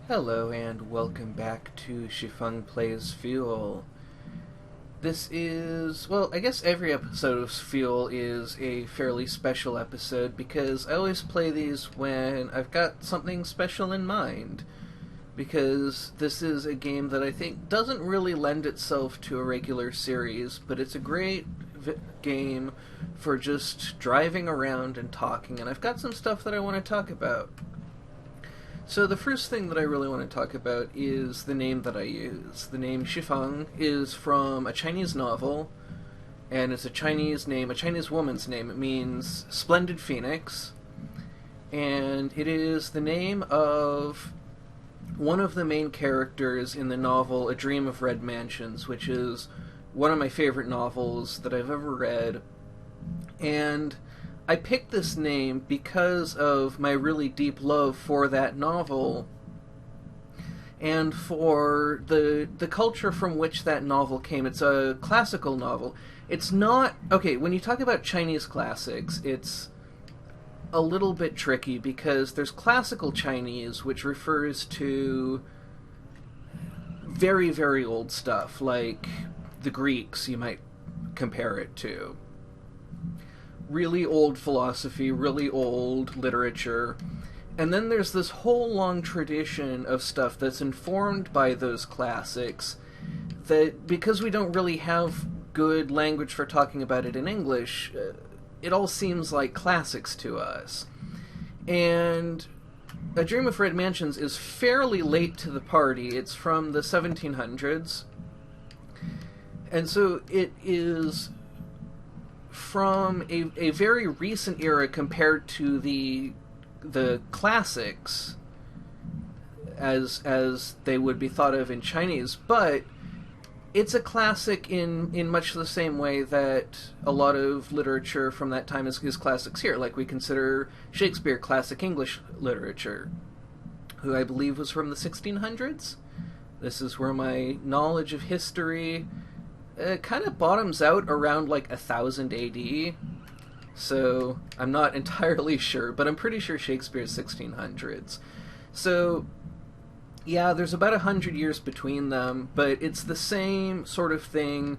Hello and welcome back to Xifeng Plays Fuel. This is, well, I guess every episode of Fuel is a fairly special episode because I always play these when I've got something special in mind. Because this is a game that I think doesn't really lend itself to a regular series, but it's a great game for just driving around and talking, and I've got some stuff that I want to talk about. So the first thing that I really want to talk about is the name that I use. The name Xifeng is from a Chinese novel, and it's a Chinese name, a Chinese woman's name. It means splendid phoenix, and it is the name of one of the main characters in the novel A Dream of Red Mansions, which is one of my favorite novels that I've ever read. And I picked this name because of my really deep love for that novel and for the culture from which that novel came. It's a classical novel. It's not... Okay, when you talk about Chinese classics, it's a little bit tricky because there's classical Chinese, which refers to very, very old stuff, like the Greeks, you might compare it to. Really old philosophy, really old literature. And then there's this whole long tradition of stuff that's informed by those classics that, because we don't really have good language for talking about it in English, it all seems like classics to us. And A Dream of Red Mansions is fairly late to the party. It's from the 1700s. And so it is from a very recent era compared to the classics as they would be thought of in Chinese, but it's a classic in much the same way that a lot of literature from that time is classics here. Like we consider Shakespeare classic English literature, who I believe was from the 1600s. This is where my knowledge of history kind of bottoms out around like 1000 AD. So I'm not entirely sure, but I'm pretty sure Shakespeare's 1600s. So yeah, there's about 100 years between them, but it's the same sort of thing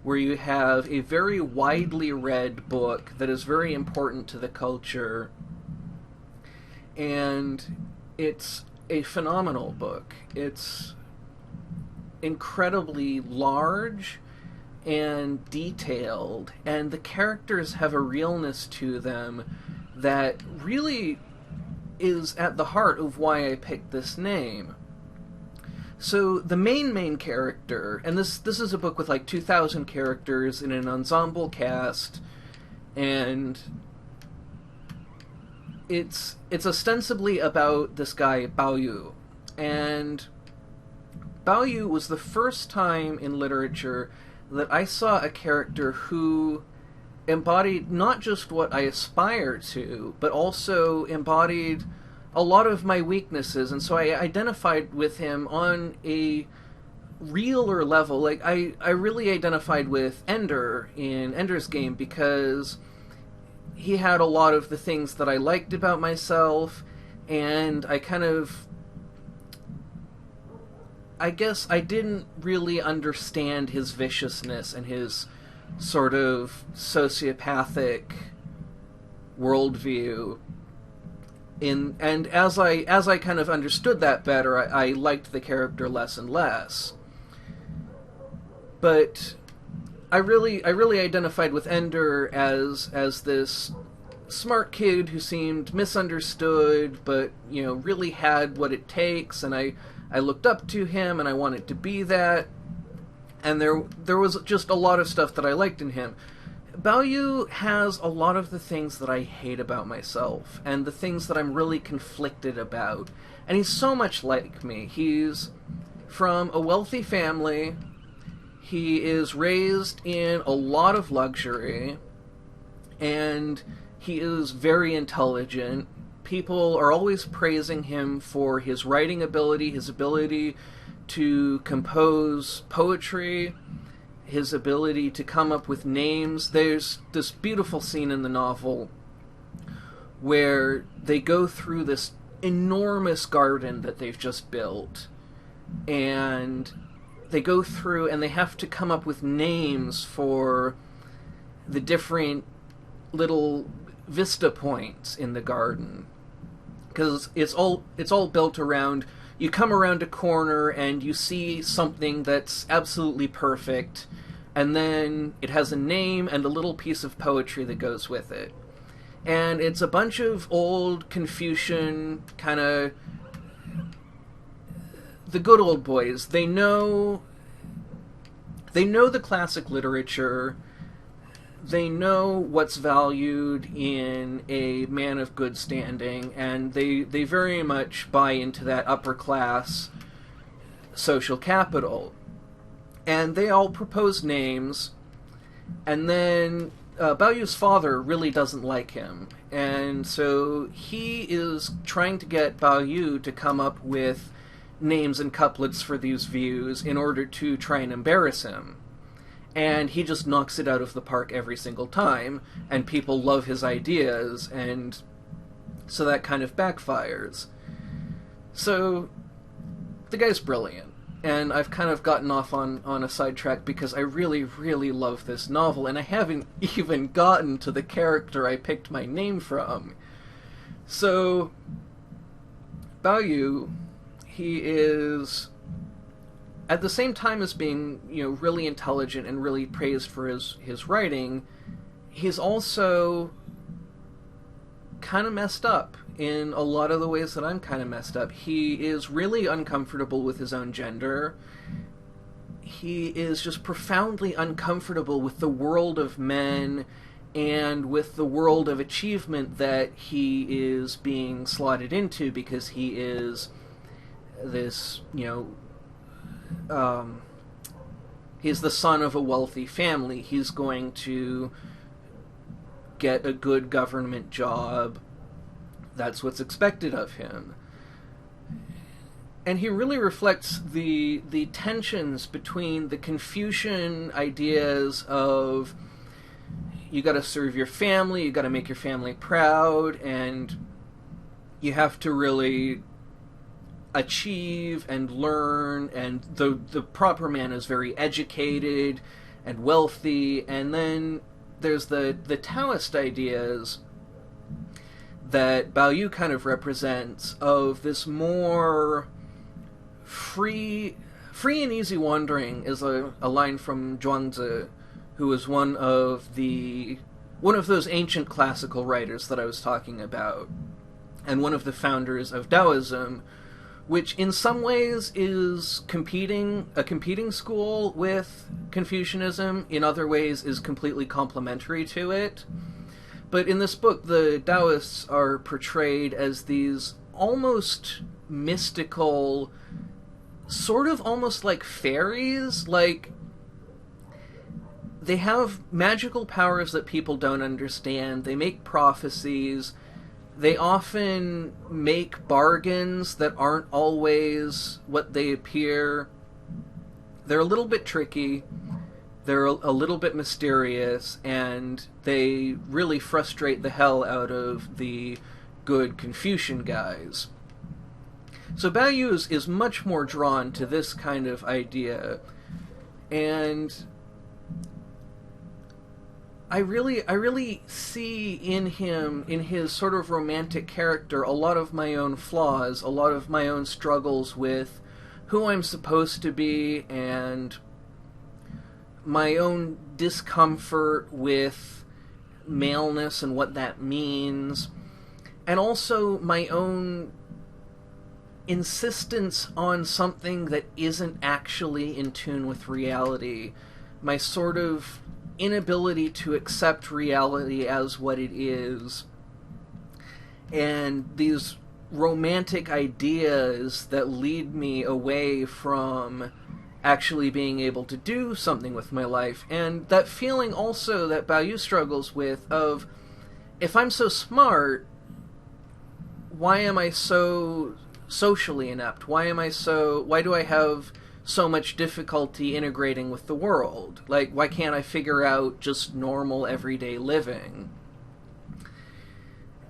where you have a very widely read book that is very important to the culture, and it's a phenomenal book. It's incredibly large and detailed, and the characters have a realness to them that really is at the heart of why I picked this name. So the main character, and this is a book with like 2,000 characters in an ensemble cast, and it's ostensibly about this guy Bao Yu, and Bao Yu was the first time in literature that I saw a character who embodied not just what I aspire to, but also embodied a lot of my weaknesses, and so I identified with him on a realer level. Like, I really identified with Ender in Ender's Game because he had a lot of the things that I liked about myself, and I guess I didn't really understand his viciousness and his sort of sociopathic worldview. And as I kind of understood that better, I liked the character less and less. But I really identified with Ender as this smart kid who seemed misunderstood, but really had what it takes, and I looked up to him, and I wanted to be that. And there was just a lot of stuff that I liked in him. Bao Yu has a lot of the things that I hate about myself, and the things that I'm really conflicted about. And he's so much like me. He's from a wealthy family. He is raised in a lot of luxury, and he is very intelligent. People are always praising him for his writing ability, his ability to compose poetry, his ability to come up with names. There's this beautiful scene in the novel where they go through this enormous garden that they've just built, and they go through and they have to come up with names for the different little vista points in the garden, because it's all built around, you come around a corner and you see something that's absolutely perfect, and then it has a name and a little piece of poetry that goes with it. And it's a bunch of old Confucian kind of, the good old boys. They know the classic literature. They know what's valued in a man of good standing, and they very much buy into that upper class social capital. And they all propose names, and then Bao Yu's father really doesn't like him, and so he is trying to get Bao Yu to come up with names and couplets for these views in order to try and embarrass him. And he just knocks it out of the park every single time, and people love his ideas, and so that kind of backfires. So, the guy's brilliant, and I've kind of gotten off on a sidetrack because I really, really love this novel, and I haven't even gotten to the character I picked my name from. So, Bao Yu, he is, at the same time as being, really intelligent and really praised for his writing, he's also kind of messed up in a lot of the ways that I'm kind of messed up. He is really uncomfortable with his own gender. He is just profoundly uncomfortable with the world of men and with the world of achievement that he is being slotted into, because he is this, he's the son of a wealthy family. He's going to get a good government job. That's what's expected of him. And he really reflects the tensions between the Confucian ideas of, you gotta serve your family, you gotta make your family proud, and you have to really achieve and learn, and the proper man is very educated and wealthy. And then there's the Taoist ideas that Bao Yu kind of represents, of this more free and easy wandering, is a line from Zhuangzi, who is one of those ancient classical writers that I was talking about, and one of the founders of Taoism, which in some ways is a competing school with Confucianism, in other ways is completely complementary to it. But in this book, the Taoists are portrayed as these almost mystical, sort of almost like fairies. Like, they have magical powers that people don't understand. They make prophecies. They often make bargains that aren't always what they appear. They're a little bit tricky. They're a little bit mysterious, and they really frustrate the hell out of the good Confucian guys. So Bao Yu is much more drawn to this kind of idea, and I really see in him, in his sort of romantic character, a lot of my own flaws, a lot of my own struggles with who I'm supposed to be, and my own discomfort with maleness and what that means, and also my own insistence on something that isn't actually in tune with reality, my sort of inability to accept reality as what it is, and these romantic ideas that lead me away from actually being able to do something with my life. And that feeling also that Bao Yu struggles with of, if I'm so smart, why am I so socially inept? Why do I have so much difficulty integrating with the world? Like, why can't I figure out just normal everyday living?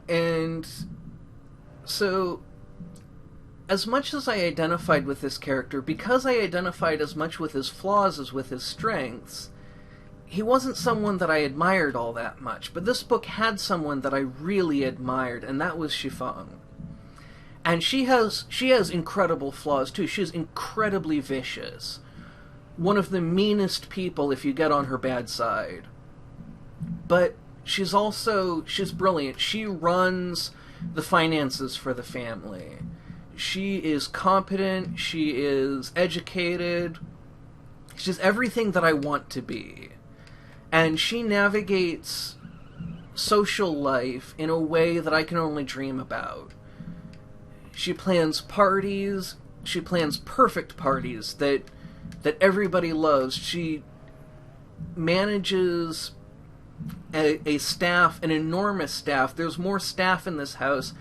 And so as much as I identified with this character, because I identified as much with his flaws as with his strengths, he wasn't someone that I admired all that much. But this book had someone that I really admired, and that was Xifeng. And she has incredible flaws too. She is incredibly vicious. One of the meanest people if you get on her bad side. But she's brilliant. She runs the finances for the family. She is competent, she is educated, she's everything that I want to be. And she navigates social life in a way that I can only dream about. She plans parties, she plans perfect parties that everybody loves. She manages a staff, an enormous staff. There's more staff in this house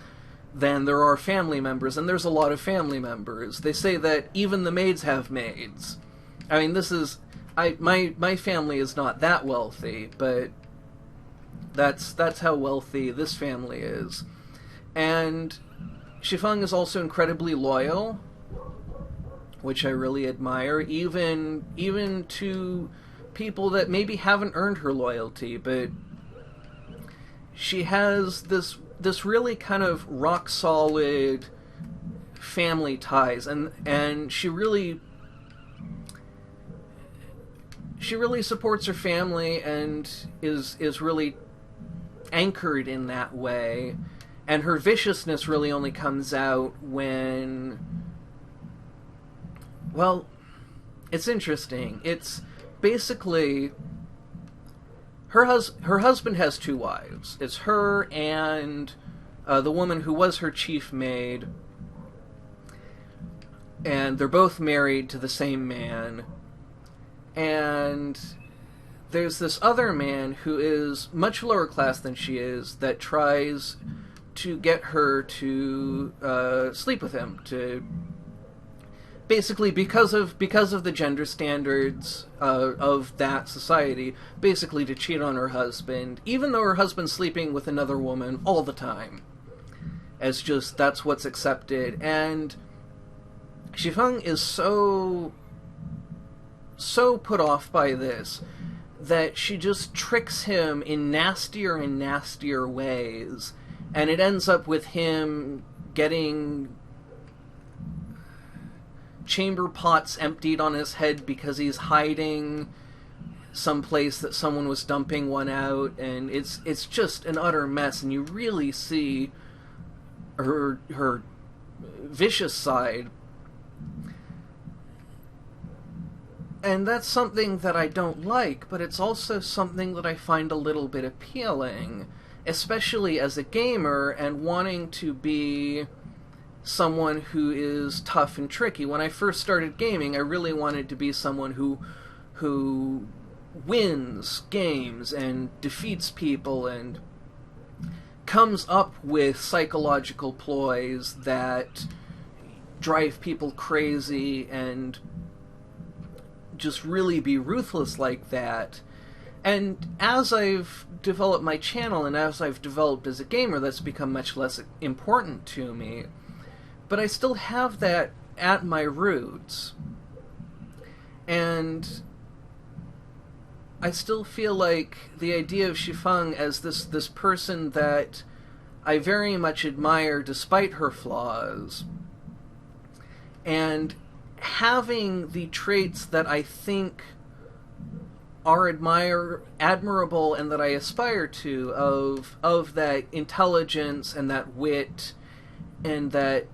than there are family members, and there's a lot of family members. They say that even the maids have maids. I mean, my family is not that wealthy, but that's how wealthy this family is. And Xifeng is also incredibly loyal, which I really admire, even to people that maybe haven't earned her loyalty, but she has this really kind of rock solid family ties, and she really supports her family and is really anchored in that way. And her viciousness really only comes out when, well, it's interesting. It's basically her husband has two wives. It's her and the woman who was her chief maid, and they're both married to the same man. And there's this other man who is much lower class than she is that tries to get her to sleep with him, to basically because of the gender standards of that society, basically to cheat on her husband, even though her husband's sleeping with another woman all the time, as just that's what's accepted. And Xifeng is so put off by this that she just tricks him in nastier and nastier ways, and it ends up with him getting chamber pots emptied on his head because he's hiding someplace that someone was dumping one out, and it's just an utter mess, and you really see her vicious side. And that's something that I don't like, but it's also something that I find a little bit appealing, especially as a gamer and wanting to be someone who is tough and tricky. When I first started gaming, I really wanted to be someone who wins games and defeats people and comes up with psychological ploys that drive people crazy and just really be ruthless like that. And as I've developed my channel and as I've developed as a gamer, that's become much less important to me. But I still have that at my roots. And I still feel like the idea of Xifeng as this person that I very much admire despite her flaws, and having the traits that I think are admirable and that I aspire to, of that intelligence and that wit and that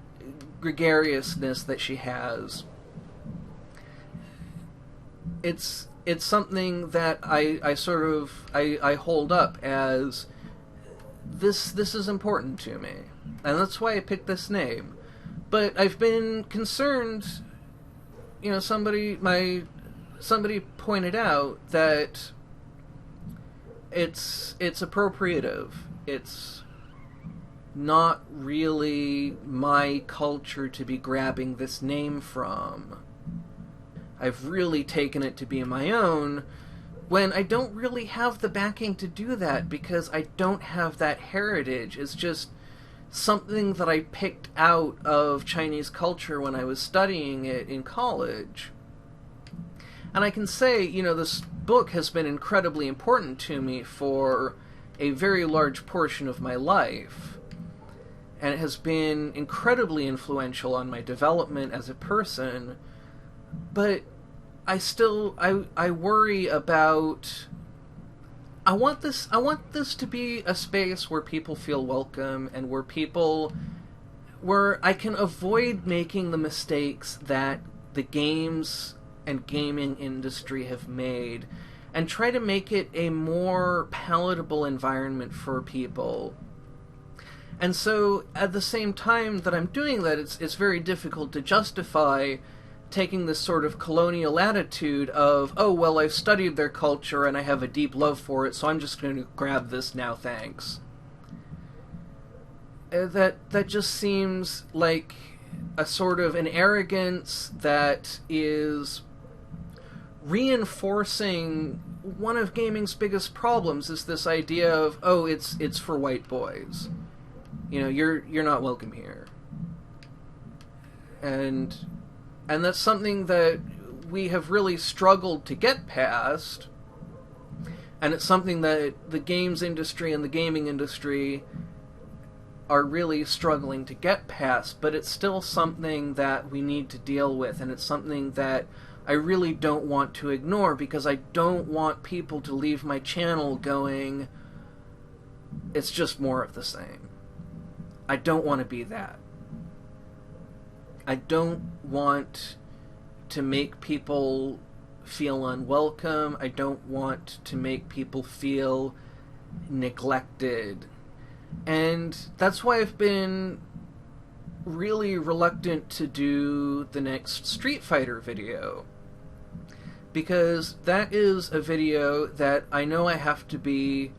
gregariousness that she has. It's something that I hold up as this is important to me, and that's why I picked this name. But I've been concerned, somebody pointed out that it's appropriative. It's not really my culture to be grabbing this name from. I've really taken it to be my own, when I don't really have the backing to do that, because I don't have that heritage. It's just something that I picked out of Chinese culture when I was studying it in college. And I can say, this book has been incredibly important to me for a very large portion of my life. And it has been incredibly influential on my development as a person. But I worry about... I want this to be a space where people feel welcome and where I can avoid making the mistakes that the games and gaming industry have made, and try to make it a more palatable environment for people. And so, at the same time that I'm doing that, it's very difficult to justify taking this sort of colonial attitude of, oh, well, I've studied their culture and I have a deep love for it, so I'm just going to grab this now, thanks. That just seems like a sort of an arrogance that is reinforcing one of gaming's biggest problems, is this idea of, oh, it's for white boys. You're not welcome here. And that's something that we have really struggled to get past, and it's something that the games industry and the gaming industry are really struggling to get past, but it's still something that we need to deal with, and it's something that I really don't want to ignore, because I don't want people to leave my channel going, it's just more of the same. I don't want to be that. I don't want to make people feel unwelcome. I don't want to make people feel neglected. And that's why I've been really reluctant to do the next Street Fighter video. Because that is a video that I know I have to be...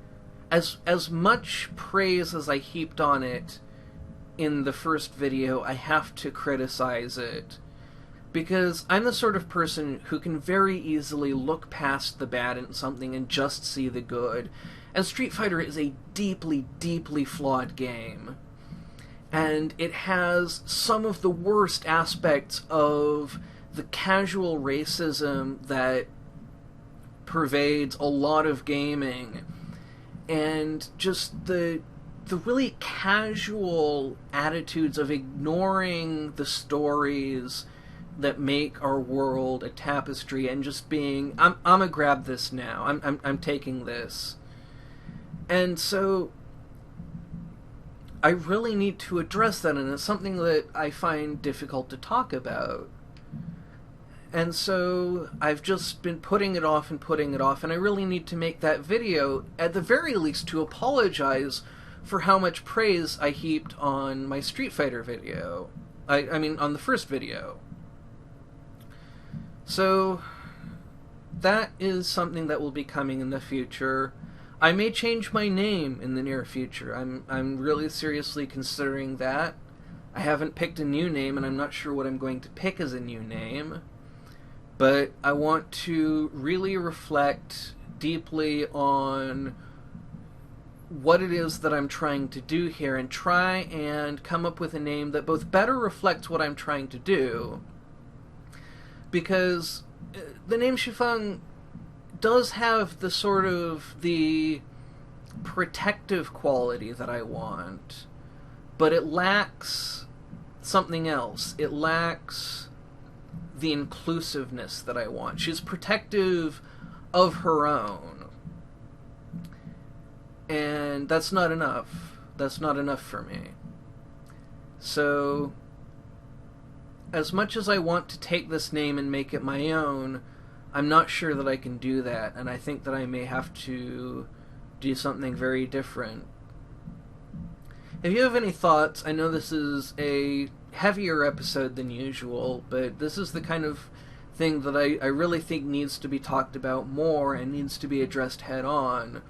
As much praise as I heaped on it in the first video, I have to criticize it. Because I'm the sort of person who can very easily look past the bad in something and just see the good. And Street Fighter is a deeply, deeply flawed game. And it has some of the worst aspects of the casual racism that pervades a lot of gaming. And just the really casual attitudes of ignoring the stories that make our world a tapestry and just being, I'm gonna grab this now. I'm taking this. And so I really need to address that, and it's something that I find difficult to talk about. And so I've just been putting it off, and I really need to make that video, at the very least to apologize for how much praise I heaped on my Street Fighter video. I mean, on the first video. So, that is something that will be coming in the future. I may change my name in the near future. I'm really seriously considering that. I haven't picked a new name, and I'm not sure what I'm going to pick as a new name. But I want to really reflect deeply on what it is that I'm trying to do here, and try and come up with a name that both better reflects what I'm trying to do, because the name Xifeng does have the sort of the protective quality that I want, but it lacks something else. It lacks the inclusiveness that I want. She's protective of her own, and that's not enough. That's not enough for me. So, as much as I want to take this name and make it my own, I'm not sure that I can do that, and I think that I may have to do something very different. If you have any thoughts, I know this is a heavier episode than usual, but this is the kind of thing that I really think needs to be talked about more and needs to be addressed head on.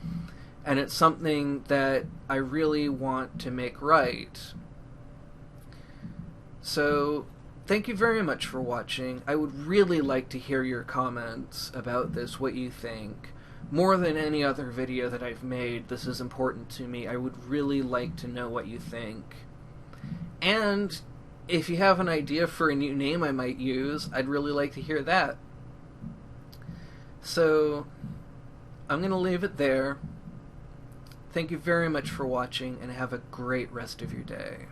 And it's something that I really want to make right. So, thank you very much for watching. I would really like to hear your comments about this, what you think. More than any other video that I've made, this is important to me. I would really like to know what you think. And if you have an idea for a new name I might use, I'd really like to hear that. So, I'm going to leave it there. Thank you very much for watching, and have a great rest of your day.